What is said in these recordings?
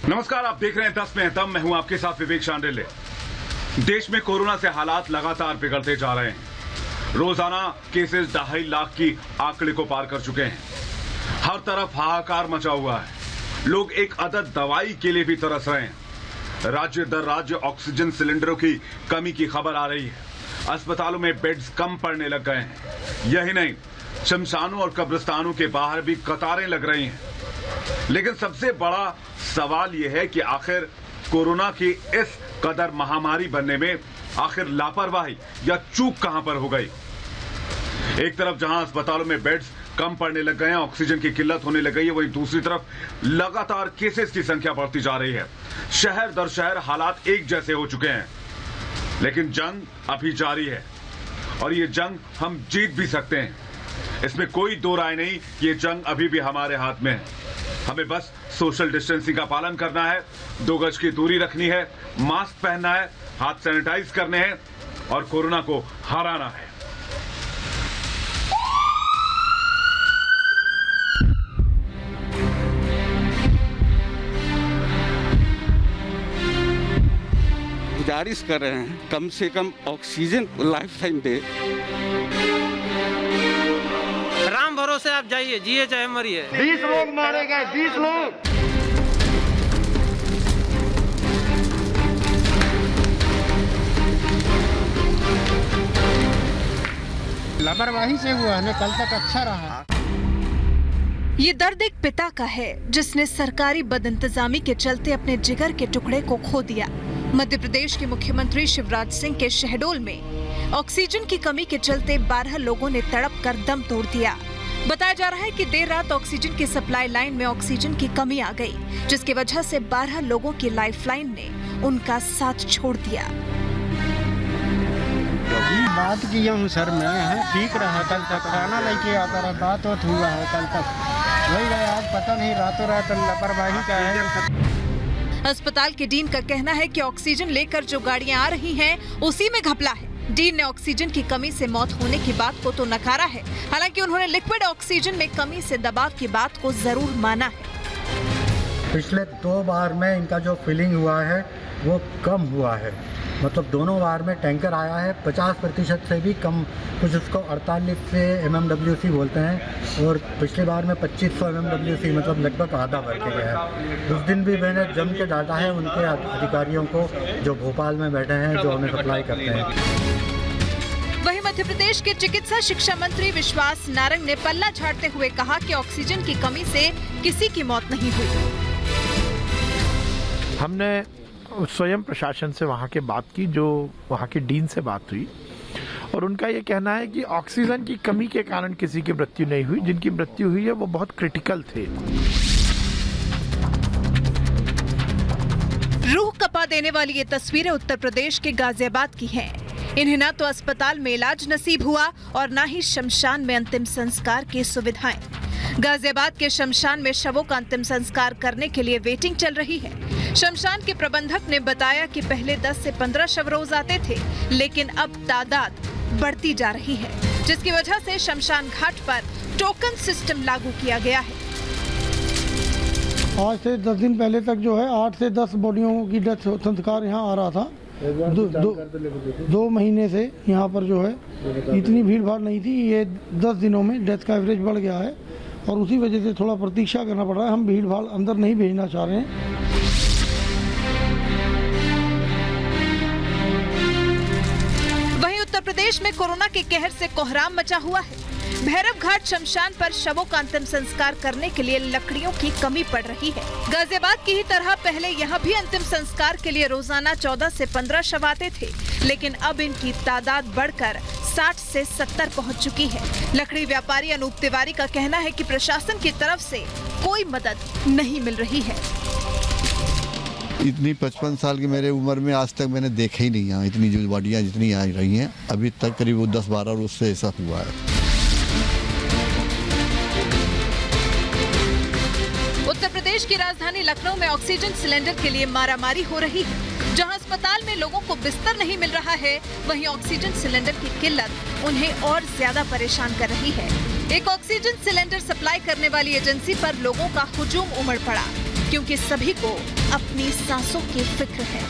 नमस्कार, आप देख रहे हैं 10 में दम। मैं हूं आपके साथ विवेक शांडिल्य। देश में कोरोना से हालात लगातार बिगड़ते जा रहे हैं। रोजाना केसेस 2.5 लाख की आंकड़े को पार कर चुके हैं। हर तरफ हाहाकार मचा हुआ है। लोग एक अदद दवाई के लिए भी तरस रहे हैं। राज्य दर राज्य ऑक्सीजन सिलेंडरों की कमी की खबर आ रही है। अस्पतालों में बेड्स कम पड़ने लग गए हैं। यही नहीं, शमशानों और कब्रिस्तानों के बाहर भी कतारें लग रही हैं। लेकिन सबसे बड़ा सवाल यह है कि आखिर कोरोना की इस कदर महामारी बनने में आखिर लापरवाही या चूक कहां पर हो गई। एक तरफ जहां अस्पतालों में बेड्स कम पड़ने लग गए हैं, ऑक्सीजन की किल्लत होने लग गई है, वहीं दूसरी तरफ लगातार केसेस की संख्या बढ़ती जा रही है। शहर दर शहर हालात एक जैसे हो चुके हैं। लेकिन जंग अभी जारी है और ये जंग हम जीत भी सकते हैं। इसमें कोई दो राय नहीं कि ये जंग अभी भी हमारे हाथ में है। हमें बस सोशल डिस्टेंसिंग का पालन करना है, 2 गज की दूरी रखनी है, मास्क पहनना है, हाथ सैनिटाइज करने हैं और कोरोना को हराना है। गुजारिश कर रहे हैं कम से कम ऑक्सीजन लाइफ टाइम दे। राम भरोसे आप जाइए, जिए चाहे मरिए। 20 लोग मारे गए, 20 लोग। लापरवाही से हुआ है, कल तक अच्छा रहा। ये दर्द एक पिता का है जिसने सरकारी बदइंतजामी के चलते अपने जिगर के टुकड़े को खो दिया। मध्य प्रदेश के मुख्यमंत्री शिवराज सिंह के शहडोल में ऑक्सीजन की कमी के चलते 12 लोगों ने तड़प कर दम तोड़ दिया। बताया जा रहा है कि देर रात ऑक्सीजन की सप्लाई लाइन में ऑक्सीजन की कमी आ गई, जिसकी वजह से 12 लोगों की लाइफलाइन ने उनका साथ छोड़ दिया। बात किया हूँ सर, मैं ठीक रहा, कल तक खाना लेके आता रहा, बात हुआ है कल तक। वही गया, आज पता नहीं रातों रात लापरवाही का है। अस्पताल के डीन का कहना है कि ऑक्सीजन लेकर जो गाड़ियां आ रही हैं, उसी में घपला है। डीन ने ऑक्सीजन की कमी से मौत होने की बात को तो नकारा है, हालांकि उन्होंने लिक्विड ऑक्सीजन में कमी से दबाव की बात को जरूर माना है। पिछले 2 बार में इनका जो फिलिंग हुआ है वो कम हुआ है। मतलब दोनों बार में टैंकर आया है 50% से भी कम, कुछ उसको 48 से MMWC बोलते हैं, और पिछली बार में 2500 MMWC, मतलब लगभग आधा भर के गया है। उस दिन भी मैंने जम के डांटा है उनके अधिकारियों को जो भोपाल में बैठे हैं, जो हमें सप्लाई करते हैं। वहीं मध्य प्रदेश के चिकित्सा शिक्षा मंत्री विश्वास नारंग ने पल्ला झाड़ते हुए कहा कि ऑक्सीजन की कमी से किसी की मौत नहीं हुई। हमने स्वयं प्रशासन से वहाँ के बात की, जो वहाँ के डीन से बात हुई, और उनका ये कहना है कि ऑक्सीजन की कमी के कारण किसी की मृत्यु नहीं हुई। जिनकी मृत्यु हुई है वो बहुत क्रिटिकल थे। रूह कपा देने वाली ये तस्वीरें उत्तर प्रदेश के गाजियाबाद की हैं। इन्हें ना तो अस्पताल में इलाज नसीब हुआ और ना ही शमशान में अंतिम संस्कार की सुविधाएं। गाजियाबाद के शमशान में शवों का अंतिम संस्कार करने के लिए वेटिंग चल रही है। शमशान के प्रबंधक ने बताया कि पहले 10 से 15 शव रोज आते थे, लेकिन अब तादाद बढ़ती जा रही है, जिसकी वजह से शमशान घाट पर टोकन सिस्टम लागू किया गया है। आज से 10 दिन पहले तक जो है 8 से 10 बॉडियों की डेथ संस्कार यहाँ आ रहा था। 2 महीने से यहाँ पर जो है इतनी भीड़ भाड़ नहीं थी। ये 10 दिनों में डेथ का एवरेज बढ़ गया है और उसी वजह से थोड़ा प्रतीक्षा करना पड़ रहा है। हम भीड़ भाड़ अंदर नहीं भेजना चाह रहे हैं। वहीं उत्तर प्रदेश में कोरोना के कहर से कोहराम मचा हुआ है। भैरव घाट शमशान पर शवों का अंतिम संस्कार करने के लिए लकड़ियों की कमी पड़ रही है। गाजियाबाद की ही तरह पहले यहाँ भी अंतिम संस्कार के लिए रोजाना 14 से 15 शव आते थे, लेकिन अब इनकी तादाद बढ़कर 60 से 70 पहुँच चुकी है। लकड़ी व्यापारी अनूप तिवारी का कहना है कि प्रशासन की तरफ से कोई मदद नहीं मिल रही है। इतनी 55 साल की मेरे उम्र में आज तक मैंने देखा ही नहीं है इतनी जो बॉडियाँ जितनी आ रही हैं अभी तक, करीब 10-12 रोज से ऐसा हुआ है। उत्तर प्रदेश की राजधानी लखनऊ में ऑक्सीजन सिलेंडर के लिए मारामारी हो रही है। जहां अस्पताल में लोगों को बिस्तर नहीं मिल रहा है, वहीं ऑक्सीजन सिलेंडर की किल्लत उन्हें और ज्यादा परेशान कर रही है। एक ऑक्सीजन सिलेंडर सप्लाई करने वाली एजेंसी पर लोगों का हुजूम उमड़ पड़ा। क्योंकि सभी को अपनी सांसों की फिक्र है।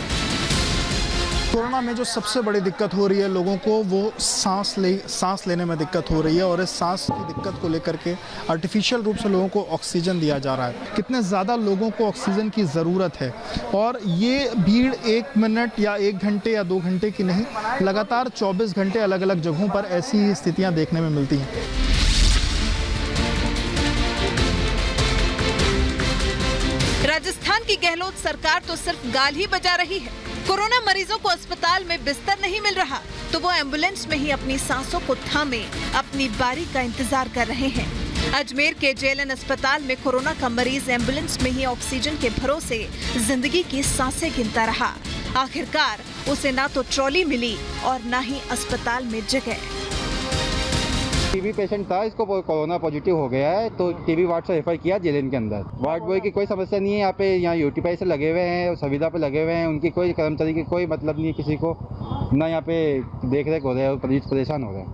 कोरोना में जो सबसे बड़ी दिक्कत हो रही है लोगों को, वो सांस लेने में दिक्कत हो रही है और इस सांस की दिक्कत को लेकर के आर्टिफिशियल रूप से लोगों को ऑक्सीजन दिया जा रहा है। कितने ज़्यादा लोगों को ऑक्सीजन की ज़रूरत है और ये भीड़ 1 मिनट या 1 घंटे या 2 घंटे की नहीं, लगातार 24 घंटे अलग अलग जगहों पर ऐसी स्थितियाँ देखने में मिलती हैं। राजस्थान की गहलोत सरकार तो सिर्फ गाल ही बजा रही है। कोरोना मरीजों को अस्पताल में बिस्तर नहीं मिल रहा तो वो एम्बुलेंस में ही अपनी सांसों को थामे अपनी बारी का इंतजार कर रहे हैं। अजमेर के जेएलएन अस्पताल में कोरोना का मरीज एम्बुलेंस में ही ऑक्सीजन के भरोसे जिंदगी की सांसें गिनता रहा। आखिरकार उसे ना तो ट्रॉली मिली और ना ही अस्पताल में जगह। टीबी पेशेंट था, इसको कोरोना पॉजिटिव हो गया है तो टीबी वार्ड से रेफर किया जेएलएन के अंदर। वार्ड बॉय की कोई समस्या नहीं है, यहाँ यूटीपाई से लगे हुए हैं, संविदा पे लगे हुए हैं, उनकी कोई कर्मचारी की कोई मतलब नहीं है किसी को, ना यहाँ पे देख रेख हो रहे हैं, परेशान हो रहे हैं।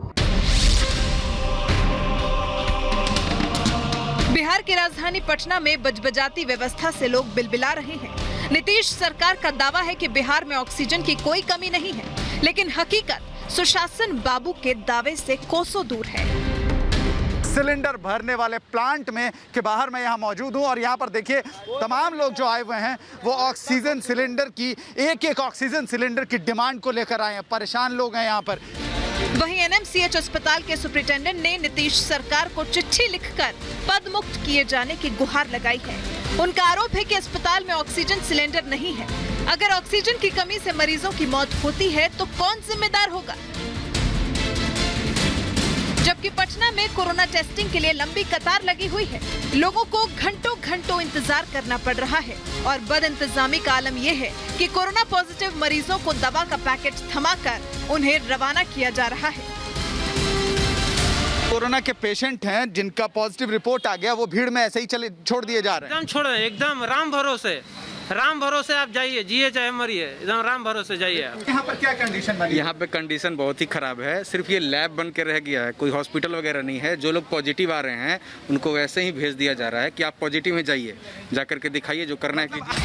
बिहार की राजधानी पटना में बजबजाती व्यवस्था से लोग बिलबिला रहे हैं। नीतीश सरकार का दावा है कि बिहार में ऑक्सीजन की कोई कमी नहीं है, लेकिन हकीकत सुशासन बाबू के दावे से कोसों दूर है। सिलेंडर भरने वाले प्लांट में के बाहर मैं यहाँ मौजूद हूँ और यहाँ पर देखिए तमाम लोग जो आए हुए हैं वो ऑक्सीजन सिलेंडर की एक ऑक्सीजन सिलेंडर की डिमांड को लेकर आए हैं। परेशान लोग हैं यहाँ पर। वहीं एनएमसीएच अस्पताल के सुपरिटेंडेंट ने नीतीश सरकार को चिट्ठी लिखकर पद मुक्त किए जाने की गुहार लगाई है। उनका आरोप है कि अस्पताल में ऑक्सीजन सिलेंडर नहीं है। अगर ऑक्सीजन की कमी से मरीजों की मौत होती है तो कौन जिम्मेदार होगा? जबकि पटना में कोरोना टेस्टिंग के लिए लंबी कतार लगी हुई है। लोगों को घंटों इंतजार करना पड़ रहा है और बदइंतजामी का आलम यह है कि कोरोना पॉजिटिव मरीजों को दवा का पैकेट थमाकर उन्हें रवाना किया जा रहा है। कोरोना के पेशेंट हैं जिनका पॉजिटिव रिपोर्ट आ गया, वो भीड़ में ऐसे ही छोड़ दिए जा रहे हैं। एकदम छोड़े, एकदम राम भरोसे आप जाइए, जिए चाहे मरिए, एकदम राम भरोसे जाइए आप। यहाँ पर क्या कंडीशन बनी? यहाँ पे कंडीशन बहुत ही खराब है। सिर्फ ये लैब बन के रह गया है, कोई हॉस्पिटल वगैरह नहीं है। जो लोग पॉजिटिव आ रहे हैं उनको वैसे ही भेज दिया जा रहा है कि आप पॉजिटिव में जाइए, जाकर के दिखाइए, जो करना है कीजिए।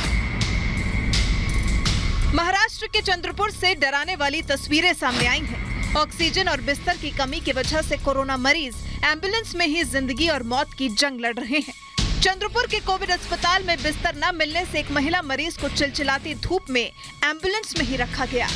महाराष्ट्र के चंद्रपुर से डराने वाली तस्वीरें सामने आई हैं। ऑक्सीजन और बिस्तर की कमी की वजह से कोरोना मरीज एम्बुलेंस में ही जिंदगी और मौत की जंग लड़ रहे हैं। चंद्रपुर के कोविड अस्पताल में बिस्तर न मिलने से एक महिला मरीज को चिलचिलाती धूप में एम्बुलेंस में ही रखा गया।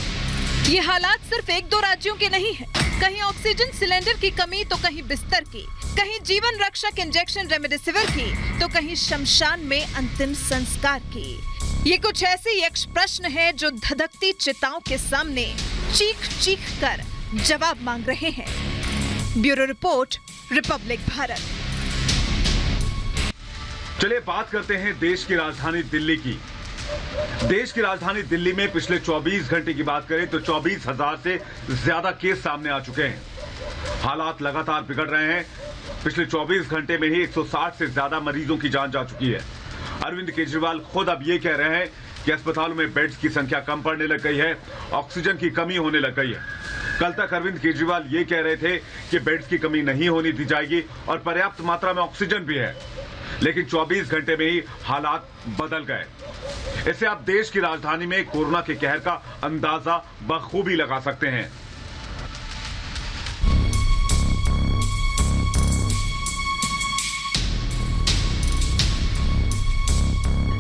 ये हालात सिर्फ 1-2 राज्यों के नहीं है। कहीं ऑक्सीजन सिलेंडर की कमी तो कहीं बिस्तर की, कहीं जीवन रक्षक इंजेक्शन रेमडेसिविर की तो कहीं शमशान में अंतिम संस्कार की। ये कुछ ऐसे यक्ष प्रश्न है जो धधकती चिताओं के सामने चीख कर जवाब मांग रहे हैं। Bureau report, Republic Bharat. चलिए बात करते हैं देश की राजधानी दिल्ली की। देश की राजधानी दिल्ली में पिछले 24 घंटे की बात करें तो 24,000 से ज्यादा केस सामने आ चुके हैं। हालात लगातार बिगड़ रहे हैं। पिछले 24 घंटे में ही 160 से ज्यादा मरीजों की जान जा चुकी है। अरविंद केजरीवाल खुद अब ये कह रहे हैं कि अस्पतालों में बेड्स की संख्या कम पड़ने लग गई है, ऑक्सीजन की कमी होने लग गई है। कल तक अरविंद केजरीवाल ये कह रहे थे कि बेड्स की कमी नहीं होने दी जाएगी और पर्याप्त मात्रा में ऑक्सीजन भी है, लेकिन 24 घंटे में ही हालात बदल गए। इससे आप देश की राजधानी में कोरोना के कहर का अंदाजा बखूबी लगा सकते हैं।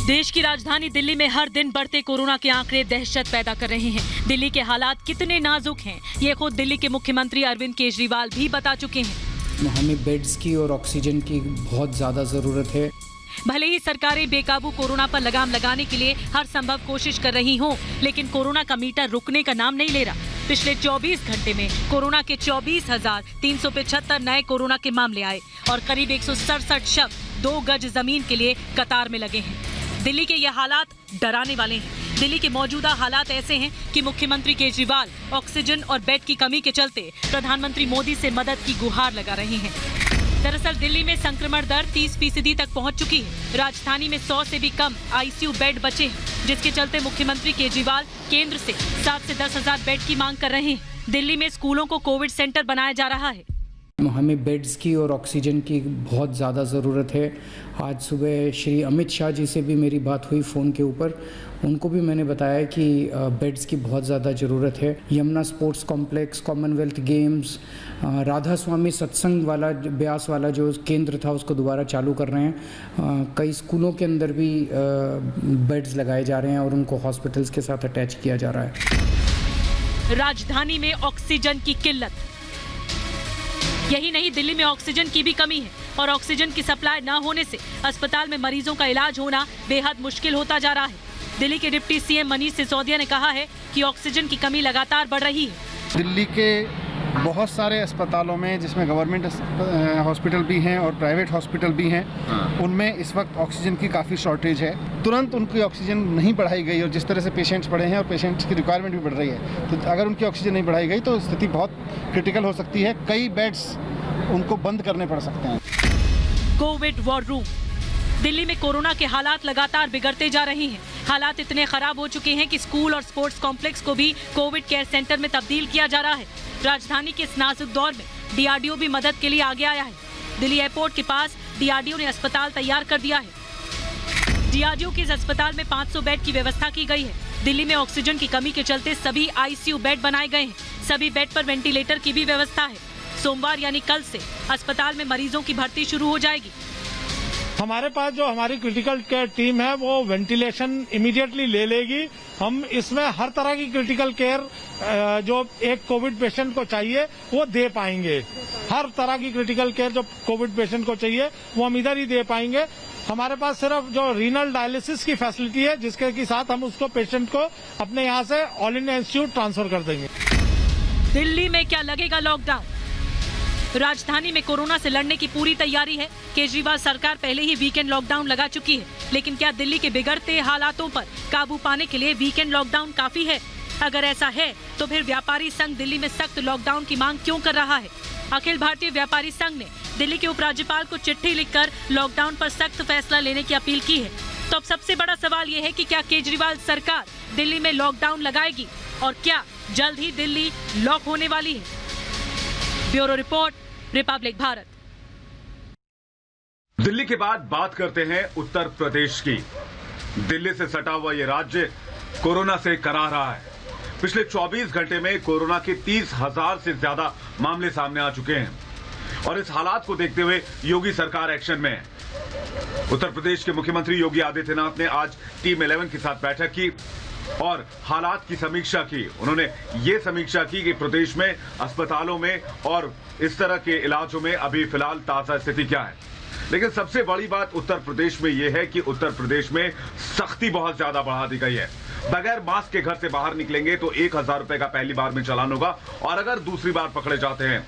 देश की राजधानी दिल्ली में हर दिन बढ़ते कोरोना के आंकड़े दहशत पैदा कर रहे हैं। दिल्ली के हालात कितने नाजुक हैं, ये खुद दिल्ली के मुख्यमंत्री अरविंद केजरीवाल भी बता चुके हैं। हमें बेड्स की और ऑक्सीजन की बहुत ज्यादा जरूरत है। भले ही सरकारें बेकाबू कोरोना पर लगाम लगाने के लिए हर संभव कोशिश कर रही हों, लेकिन कोरोना का मीटर रुकने का नाम नहीं ले रहा। पिछले 24 घंटे में कोरोना के 24,375 नए कोरोना के मामले आए और करीब 167 शव 2 गज जमीन के लिए कतार में लगे हैं। दिल्ली के ये हालात डराने वाले हैं। दिल्ली के मौजूदा हालात ऐसे हैं कि मुख्यमंत्री केजरीवाल ऑक्सीजन और बेड की कमी के चलते प्रधानमंत्री मोदी से मदद की गुहार लगा रहे हैं। दरअसल दिल्ली में संक्रमण दर 30% तक पहुंच चुकी है। राजधानी में 100 से भी कम आईसीयू बेड बचे हैं, जिसके चलते मुख्यमंत्री केजरीवाल केंद्र से 7 से 10 हजार बेड की मांग कर रहे हैं। दिल्ली में स्कूलों को कोविड सेंटर बनाया जा रहा है। हमें बेड्स की और ऑक्सीजन की बहुत ज़्यादा ज़रूरत है। आज सुबह श्री अमित शाह जी से भी मेरी बात हुई फ़ोन के ऊपर, उनको भी मैंने बताया कि बेड्स की बहुत ज़्यादा ज़रूरत है। Yamuna sports complex, commonwealth games, Radha Soami Satsang वाला ब्यास वाला जो केंद्र था उसको दोबारा चालू कर रहे हैं। कई स्कूलों के अंदर भी बेड्स लगाए जा रहे हैं और उनको हॉस्पिटल्स के साथ अटैच किया जा रहा है। राजधानी में ऑक्सीजन की किल्लत, यही नहीं दिल्ली में ऑक्सीजन की भी कमी है और ऑक्सीजन की सप्लाई न होने से अस्पताल में मरीजों का इलाज होना बेहद मुश्किल होता जा रहा है। दिल्ली के डिप्टी सीएम मनीष सिसोदिया ने कहा है कि ऑक्सीजन की कमी लगातार बढ़ रही है। दिल्ली के बहुत सारे अस्पतालों में, जिसमें गवर्नमेंट हॉस्पिटल भी हैं और प्राइवेट हॉस्पिटल भी हैं, उनमें इस वक्त ऑक्सीजन की काफ़ी शॉर्टेज है। तुरंत उनकी ऑक्सीजन नहीं बढ़ाई गई और जिस तरह से पेशेंट्स बढ़े हैं और पेशेंट्स की रिक्वायरमेंट भी बढ़ रही है, तो अगर उनकी ऑक्सीजन नहीं बढ़ाई गई तो स्थिति बहुत क्रिटिकल हो सकती है। कई बेड्स उनको बंद करने पड़ सकते हैं। कोविड वॉर रूम, दिल्ली में कोरोना के हालात लगातार बिगड़ते जा रहे हैं। हालात इतने खराब हो चुके हैं कि स्कूल और स्पोर्ट्स कॉम्प्लेक्स को भी कोविड केयर सेंटर में तब्दील किया जा रहा है। राजधानी के इस नाजुक दौर में डीआरडीओ भी मदद के लिए आगे आया है। दिल्ली एयरपोर्ट के पास डीआरडीओ ने अस्पताल तैयार कर दिया है। डीआरडीओ के इस अस्पताल में 500 बेड की व्यवस्था की गई है। दिल्ली में ऑक्सीजन की कमी के चलते सभी आईसीयू बेड बनाए गए हैं। सभी बेड पर वेंटिलेटर की भी व्यवस्था है। सोमवार यानी कल से अस्पताल में मरीजों की भर्ती शुरू हो जाएगी। हमारे पास जो हमारी क्रिटिकल केयर टीम है वो वेंटिलेशन इमीडिएटली ले लेगी। हम इसमें हर तरह की क्रिटिकल केयर जो एक कोविड पेशेंट को चाहिए वो दे पाएंगे। हर तरह की क्रिटिकल केयर जो कोविड पेशेंट को चाहिए वो हम इधर ही दे पाएंगे। हमारे पास सिर्फ जो रीनल डायलिसिस की फैसिलिटी है, जिसके के साथ हम उसको पेशेंट को अपने यहाँ से ऑल इंडिया इंस्टीट्यूट ट्रांसफर कर देंगे। दिल्ली में क्या लगेगा लॉकडाउन? राजधानी में कोरोना से लड़ने की पूरी तैयारी है। केजरीवाल सरकार पहले ही वीकेंड लॉकडाउन लगा चुकी है, लेकिन क्या दिल्ली के बिगड़ते हालातों पर काबू पाने के लिए वीकेंड लॉकडाउन काफी है? अगर ऐसा है तो फिर व्यापारी संघ दिल्ली में सख्त लॉकडाउन की मांग क्यों कर रहा है? अखिल भारतीय व्यापारी संघ ने दिल्ली के उपराज्यपाल को चिट्ठी लिखकर लॉकडाउन पर सख्त फैसला लेने की अपील की है। तो अब सबसे बड़ा सवाल ये है कि क्या केजरीवाल सरकार दिल्ली में लॉकडाउन लगाएगी और क्या जल्द ही दिल्ली लॉक होने वाली है? Bureau report, Republic Bharat. Delhi के बाद बात करते हैं उत्तर प्रदेश की। दिल्ली से सटा हुआ ये राज्य कोरोना से करा रहा है। पिछले 24 घंटे में कोरोना के 30,000 से ज्यादा मामले सामने आ चुके हैं और इस हालात को देखते हुए योगी सरकार एक्शन में है। उत्तर प्रदेश के मुख्यमंत्री योगी आदित्यनाथ ने आज टीम 11 के साथ बैठक की और हालात की समीक्षा की। उन्होंने ये समीक्षा की कि प्रदेश में अस्पतालों में और इस तरह के इलाजों में अभी फिलहाल ताजा स्थिति क्या है। लेकिन सबसे बड़ी बात उत्तर प्रदेश में यह है कि उत्तर प्रदेश में सख्ती बहुत ज्यादा बढ़ा दी गई है। बगैर मास्क के घर से बाहर निकलेंगे तो 1,000 रुपए का पहली बार में चालान होगा और अगर दूसरी बार पकड़े जाते हैं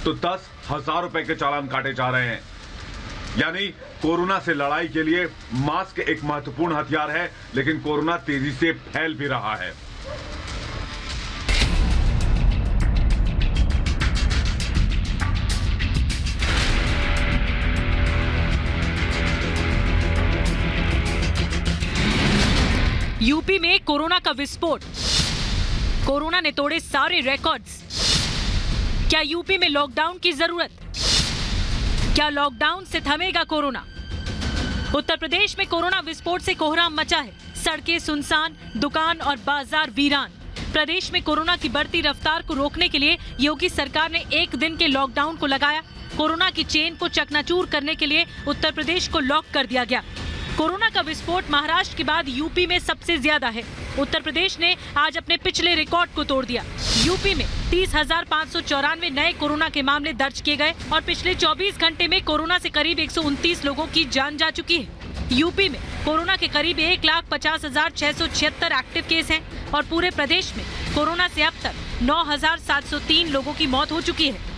तो 10,000 रुपए के चालान काटे जा रहे हैं। यानी कोरोना से लड़ाई के लिए मास्क एक महत्वपूर्ण हथियार है, लेकिन कोरोना तेजी से फैल भी रहा है। यूपी में कोरोना का विस्फोट, कोरोना ने तोड़े सारे रिकॉर्ड्स। क्या यूपी में लॉकडाउन की जरूरत? क्या लॉकडाउन से थमेगा कोरोना? उत्तर प्रदेश में कोरोना विस्फोट से कोहराम मचा है। सड़कें सुनसान, दुकान और बाजार वीरान। प्रदेश में कोरोना की बढ़ती रफ्तार को रोकने के लिए योगी सरकार ने एक दिन के लॉकडाउन को लगाया। कोरोना की चेन को चकनाचूर करने के लिए उत्तर प्रदेश को लॉक कर दिया गया। कोरोना का विस्फोट महाराष्ट्र के बाद यूपी में सबसे ज्यादा है। उत्तर प्रदेश ने आज अपने पिछले रिकॉर्ड को तोड़ दिया। यूपी में 30,594 नए कोरोना के मामले दर्ज किए गए और पिछले 24 घंटे में कोरोना से करीब 129 लोगों की जान जा चुकी है। यूपी में कोरोना के करीब 1,50,676 एक्टिव केस हैं और पूरे प्रदेश में कोरोना से अब तक 9,703 लोगों की मौत हो चुकी है।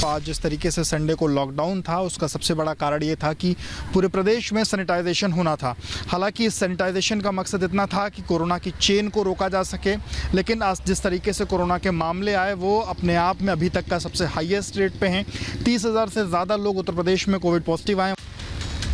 आज जिस तरीके से संडे को लॉकडाउन था, उसका सबसे बड़ा कारण ये था कि पूरे प्रदेश में सैनिटाइजेशन होना था। हालांकि इस सैनिटाइजेशन का मकसद इतना था कि कोरोना की चेन को रोका जा सके, लेकिन आज जिस तरीके से कोरोना के मामले आए वो अपने आप में अभी तक का सबसे हाईएस्ट रेट पे हैं। 30,000 से ज़्यादा लोग उत्तर प्रदेश में कोविड पॉजिटिव आए।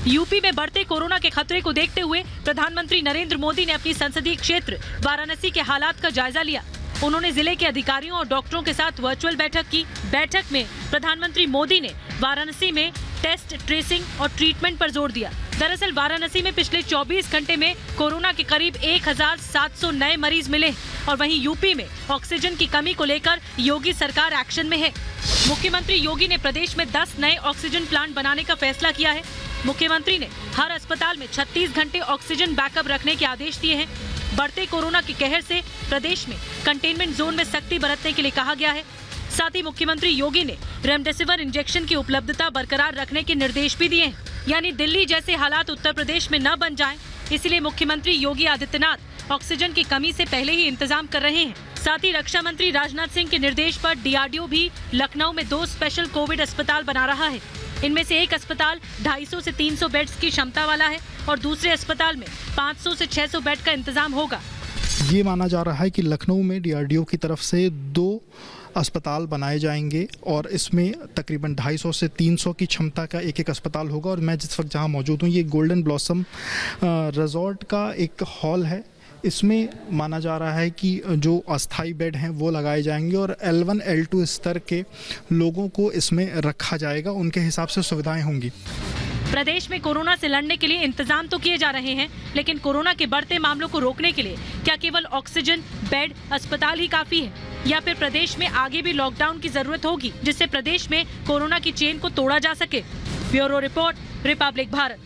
यूपी में बढ़ते कोरोना के खतरे को देखते हुए प्रधानमंत्री नरेंद्र मोदी ने अपनी संसदीय क्षेत्र वाराणसी के हालात का जायजा लिया। उन्होंने जिले के अधिकारियों और डॉक्टरों के साथ वर्चुअल बैठक की। बैठक में प्रधानमंत्री मोदी ने वाराणसी में टेस्ट, ट्रेसिंग और ट्रीटमेंट पर जोर दिया। दरअसल वाराणसी में पिछले 24 घंटे में कोरोना के करीब 1700 नए मरीज मिले और वहीं यूपी में ऑक्सीजन की कमी को लेकर योगी सरकार एक्शन में है। मुख्यमंत्री योगी ने प्रदेश में 10 नए ऑक्सीजन प्लांट बनाने का फैसला किया है। मुख्यमंत्री ने हर अस्पताल में 36 घंटे ऑक्सीजन बैकअप रखने के आदेश दिए हैं। बढ़ते कोरोना के कहर से प्रदेश में कंटेनमेंट जोन में सख्ती बरतने के लिए कहा गया है। साथ ही मुख्यमंत्री योगी ने रेमडेसिविर इंजेक्शन की उपलब्धता बरकरार रखने के निर्देश भी दिए हैं, यानी दिल्ली जैसे हालात उत्तर प्रदेश में न बन जाएं, इसलिए मुख्यमंत्री योगी आदित्यनाथ ऑक्सीजन की कमी से पहले ही इंतजाम कर रहे हैं। साथ ही रक्षा मंत्री राजनाथ सिंह के निर्देश पर डीआरडीओ भी लखनऊ में 2 स्पेशल कोविड अस्पताल बना रहा है। इनमें से एक अस्पताल 250 से 300 बेड्स की क्षमता वाला है और दूसरे अस्पताल में 500 से 600 बेड का इंतजाम होगा। ये माना जा रहा है कि लखनऊ में डीआरडीओ की तरफ से 2 अस्पताल बनाए जाएंगे और इसमें तकरीबन 250 से 300 की क्षमता का एक अस्पताल होगा। और मैं जिस वक्त जहां मौजूद हूं, ये गोल्डन ब्लॉसम रिजॉर्ट का एक हॉल है। इसमें माना जा रहा है कि जो अस्थाई बेड हैं वो लगाए जाएंगे और L1, L2 स्तर के लोगों को इसमें रखा जाएगा, उनके हिसाब से सुविधाएं होंगी। प्रदेश में कोरोना से लड़ने के लिए इंतजाम तो किए जा रहे हैं, लेकिन कोरोना के बढ़ते मामलों को रोकने के लिए क्या केवल ऑक्सीजन, बेड, अस्पताल ही काफी है या फिर प्रदेश में आगे भी लॉकडाउन की जरूरत होगी, जिससे प्रदेश में कोरोना की चेन को तोड़ा जा सके? Bureau report, Republic Bharat.